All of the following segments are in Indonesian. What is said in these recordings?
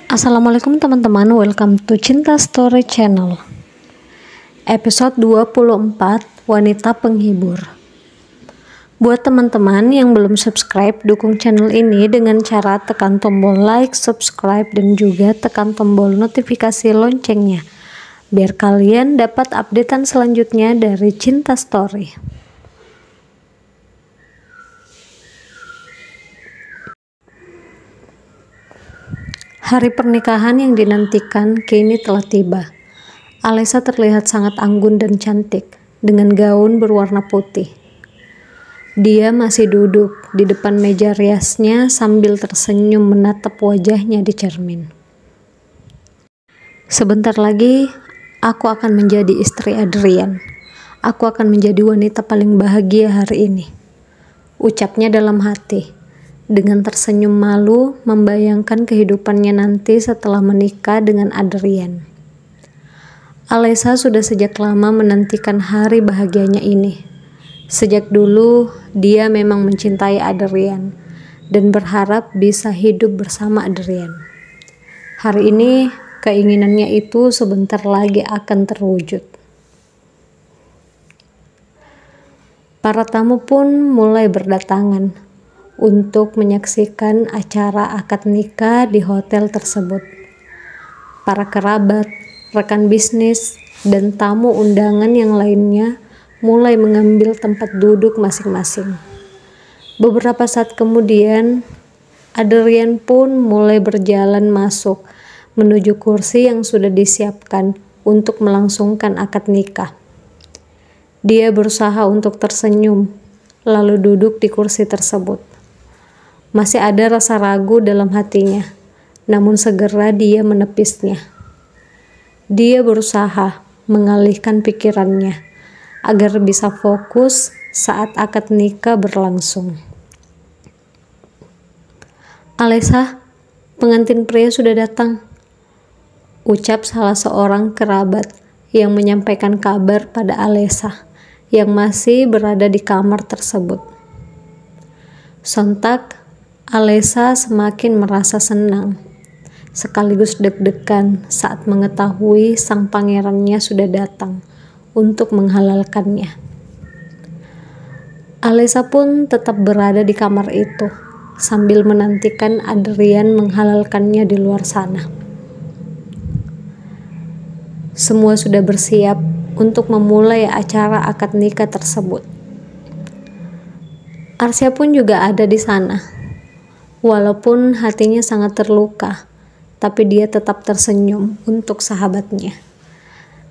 Assalamualaikum teman-teman, welcome to Cinta Story Channel. Episode 24, Wanita Penghibur. Buat teman-teman yang belum subscribe, dukung channel ini dengan cara tekan tombol like, subscribe, dan juga tekan tombol notifikasi loncengnya, biar kalian dapat updatean selanjutnya dari Cinta Story. Hari pernikahan yang dinantikan kini telah tiba. Alessa terlihat sangat anggun dan cantik dengan gaun berwarna putih. Dia masih duduk di depan meja riasnya sambil tersenyum menatap wajahnya di cermin. Sebentar lagi, aku akan menjadi istri Adrian. Aku akan menjadi wanita paling bahagia hari ini, ucapnya dalam hati. Dengan tersenyum malu membayangkan kehidupannya nanti setelah menikah dengan Adrian. Alessa sudah sejak lama menantikan hari bahagianya ini. Sejak dulu dia memang mencintai Adrian dan berharap bisa hidup bersama Adrian. Hari ini keinginannya itu sebentar lagi akan terwujud. Para tamu pun mulai berdatangan untuk menyaksikan acara akad nikah di hotel tersebut. Para kerabat, rekan bisnis, dan tamu undangan yang lainnya mulai mengambil tempat duduk masing-masing. Beberapa saat kemudian, Adrian pun mulai berjalan masuk menuju kursi yang sudah disiapkan untuk melangsungkan akad nikah. Dia berusaha untuk tersenyum, lalu duduk di kursi tersebut. Masih ada rasa ragu dalam hatinya, namun segera dia menepisnya. Dia berusaha mengalihkan pikirannya agar bisa fokus saat akad nikah berlangsung. Alessa, pengantin pria sudah datang, ucap salah seorang kerabat yang menyampaikan kabar pada Alessa yang masih berada di kamar tersebut. Sontak, Alessa semakin merasa senang, sekaligus deg-degan saat mengetahui sang pangerannya sudah datang untuk menghalalkannya. Alessa pun tetap berada di kamar itu, sambil menantikan Adrian menghalalkannya di luar sana. Semua sudah bersiap untuk memulai acara akad nikah tersebut. Arsya pun juga ada di sana. Walaupun hatinya sangat terluka, tapi dia tetap tersenyum untuk sahabatnya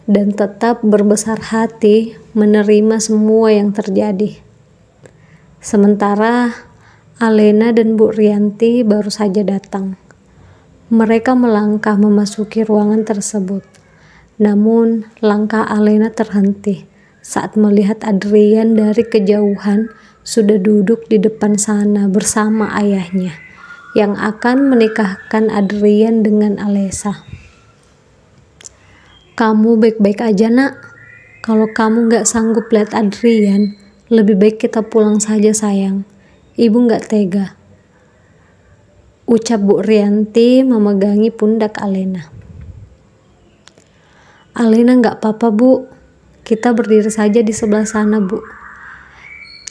dan tetap berbesar hati menerima semua yang terjadi. Sementara Alena dan Bu Rianti baru saja datang. Mereka melangkah memasuki ruangan tersebut. Namun langkah Alena terhenti saat melihat Adrian dari kejauhan sudah duduk di depan sana bersama ayahnya yang akan menikahkan Adrian dengan Alessa. Kamu baik-baik aja, nak? Kalau kamu gak sanggup lihat Adrian, lebih baik kita pulang saja, sayang. Ibu gak tega, ucap Bu Rianti memegangi pundak Alena. Alena gak apa-apa, Bu. Kita berdiri saja di sebelah sana, Bu,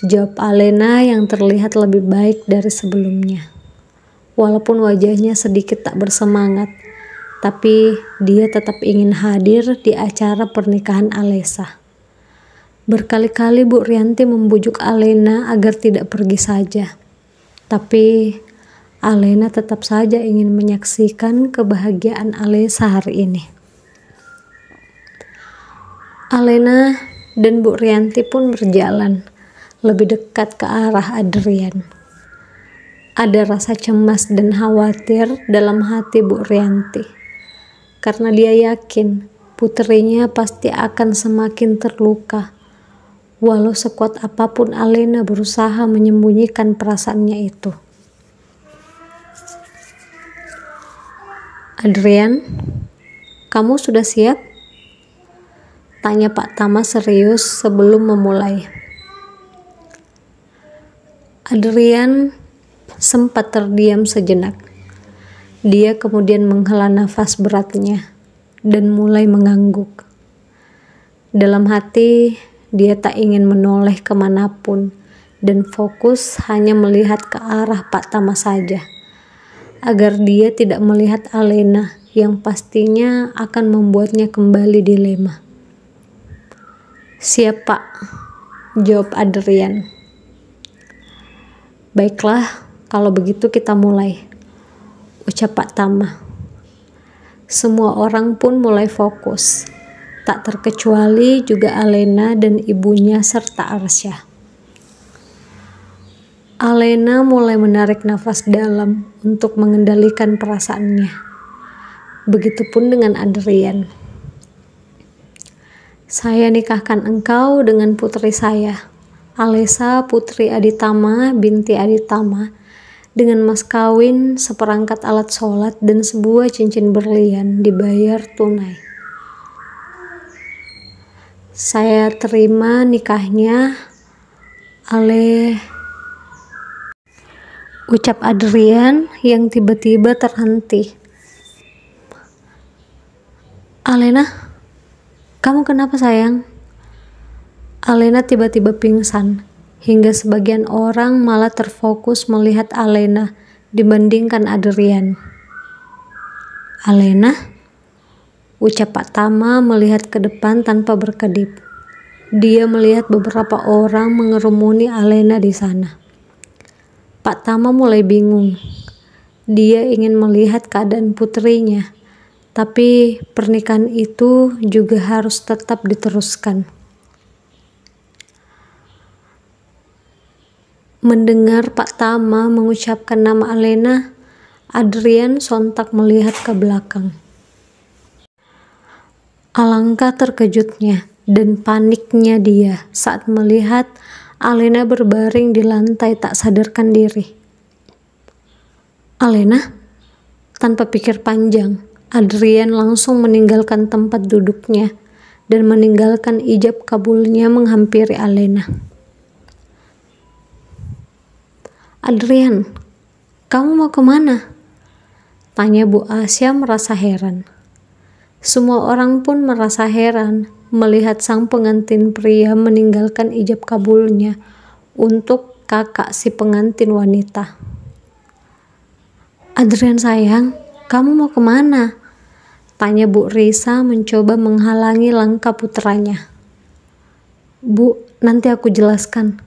jawab Alena yang terlihat lebih baik dari sebelumnya. Walaupun wajahnya sedikit tak bersemangat, tapi dia tetap ingin hadir di acara pernikahan Alessa. Berkali-kali Bu Rianti membujuk Alena agar tidak pergi saja, tapi Alena tetap saja ingin menyaksikan kebahagiaan Alessa hari ini. Alena dan Bu Rianti pun berjalan lebih dekat ke arah Adrian. Ada rasa cemas dan khawatir dalam hati Bu Rianti, karena dia yakin putrinya pasti akan semakin terluka, walau sekuat apapun Alena berusaha menyembunyikan perasaannya itu. Adrian, kamu sudah siap? Tanya Pak Tama serius sebelum memulai. Adrian sempat terdiam sejenak. Dia kemudian menghela nafas beratnya dan mulai mengangguk. Dalam hati, dia tak ingin menoleh kemanapun dan fokus hanya melihat ke arah Pak Tama saja, agar dia tidak melihat Alena yang pastinya akan membuatnya kembali dilema. "Siap, Pak," jawab Adrian. "Baiklah, kalau begitu kita mulai," ucap Pak Tama. Semua orang pun mulai fokus, tak terkecuali juga Alena dan ibunya serta Arsya. Alena mulai menarik nafas dalam untuk mengendalikan perasaannya. Begitupun dengan Adrian. "Saya nikahkan engkau dengan putri saya, Alesa Putri Aditama binti Aditama, dengan mas kawin, seperangkat alat sholat, dan sebuah cincin berlian dibayar tunai. Saya terima nikahnya, Ale," ucap Adrian yang tiba-tiba terhenti. "Alena, kamu kenapa sayang?" Alena tiba-tiba pingsan, hingga sebagian orang malah terfokus melihat Alena dibandingkan Adrian. "Alena?" ucap Pak Tama melihat ke depan tanpa berkedip. Dia melihat beberapa orang mengerumuni Alena di sana. Pak Tama mulai bingung. Dia ingin melihat keadaan putrinya, tapi pernikahan itu juga harus tetap diteruskan. Mendengar Pak Tama mengucapkan nama Alena, Adrian sontak melihat ke belakang. Alangkah terkejutnya dan paniknya dia saat melihat Alena berbaring di lantai tak sadarkan diri. "Alena?" Tanpa pikir panjang, Adrian langsung meninggalkan tempat duduknya dan meninggalkan ijab kabulnya menghampiri Alena. "Adrian, kamu mau kemana?" tanya Bu Asya merasa heran. Semua orang pun merasa heran melihat sang pengantin pria meninggalkan ijab kabulnya untuk kakak si pengantin wanita. "Adrian sayang, kamu mau kemana?" tanya Bu Risa mencoba menghalangi langkah putranya. "Bu, nanti aku jelaskan,"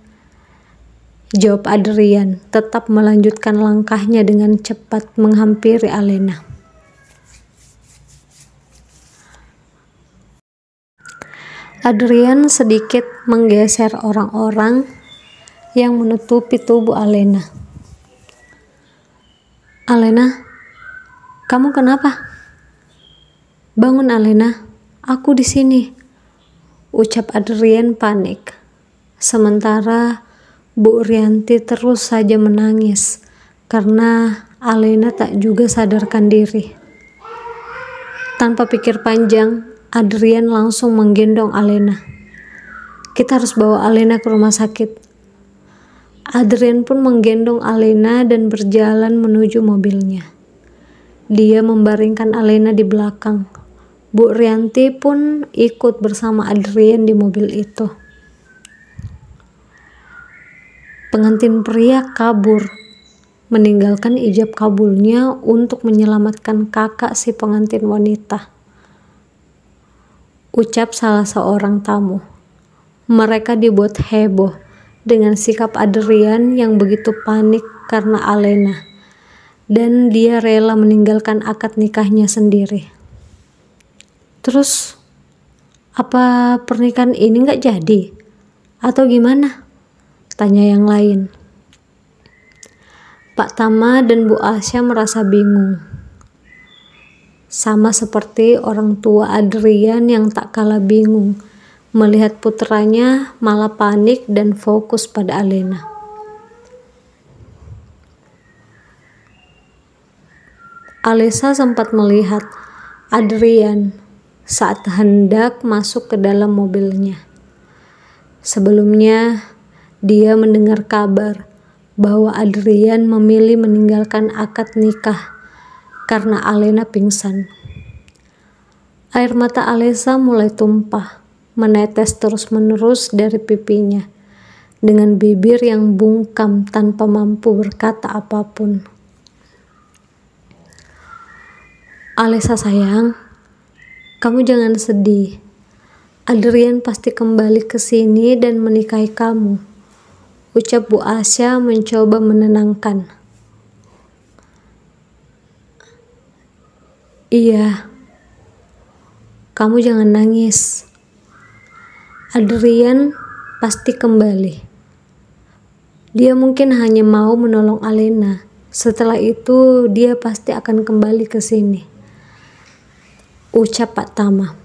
jawab Adrian, tetap melanjutkan langkahnya dengan cepat menghampiri Alena. Adrian sedikit menggeser orang-orang yang menutupi tubuh Alena. "Alena, kamu kenapa? Bangun Alena, aku di sini," ucap Adrian panik. Sementara Bu Rianti terus saja menangis karena Alena tak juga sadarkan diri. Tanpa pikir panjang, Adrian langsung menggendong Alena. "Kita harus bawa Alena ke rumah sakit." Adrian pun menggendong Alena dan berjalan menuju mobilnya. Dia membaringkan Alena di belakang. Bu Rianti pun ikut bersama Adrian di mobil itu. Pengantin pria kabur, meninggalkan ijab kabulnya untuk menyelamatkan kakak si pengantin wanita, ucap salah seorang tamu. Mereka dibuat heboh dengan sikap Adrian yang begitu panik karena Alena, dan dia rela meninggalkan akad nikahnya sendiri. "Terus, apa pernikahan ini nggak jadi? Atau gimana?" tanya yang lain. Pak Tama dan Bu Asya merasa bingung. Sama seperti orang tua Adrian yang tak kalah bingung melihat putranya malah panik dan fokus pada Alena. Alesa sempat melihat Adrian saat hendak masuk ke dalam mobilnya. Sebelumnya, dia mendengar kabar bahwa Adrian memilih meninggalkan akad nikah karena Alena pingsan. Air mata Alesa mulai tumpah, menetes terus-menerus dari pipinya, dengan bibir yang bungkam tanpa mampu berkata apapun. Alesa sayang, kamu jangan sedih. Adrian pasti kembali ke sini dan menikahi kamu, ucap Bu Asya mencoba menenangkan. Iya, kamu jangan nangis. Adrian pasti kembali. Dia mungkin hanya mau menolong Alena. Setelah itu dia pasti akan kembali ke sini, ucap Pak Tama.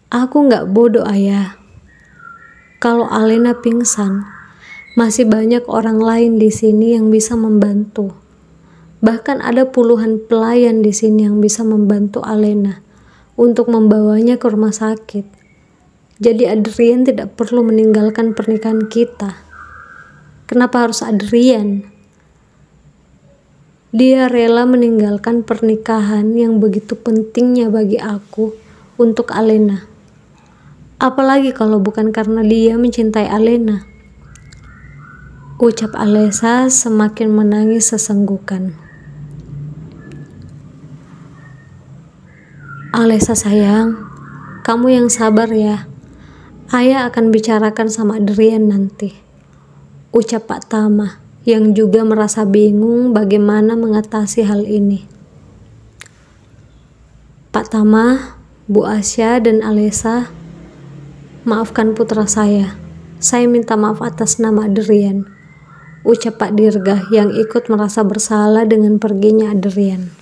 Aku nggak bodoh, Ayah. Kalau Alena pingsan, masih banyak orang lain di sini yang bisa membantu. Bahkan ada puluhan pelayan di sini yang bisa membantu Alena untuk membawanya ke rumah sakit. Jadi Adrian tidak perlu meninggalkan pernikahan kita. Kenapa harus Adrian? Dia rela meninggalkan pernikahan yang begitu pentingnya bagi aku untuk Alena. Apalagi kalau bukan karena dia mencintai Alena, ucap Alesa semakin menangis sesenggukan. Alesa sayang, kamu yang sabar ya. Ayah akan bicarakan sama Adrian nanti, ucap Pak Tama yang juga merasa bingung bagaimana mengatasi hal ini. Pak Tama, Bu Asya, dan Alesa, maafkan putra saya. Saya minta maaf atas nama Adrian, ucap Pak Dirga yang ikut merasa bersalah dengan perginya Adrian.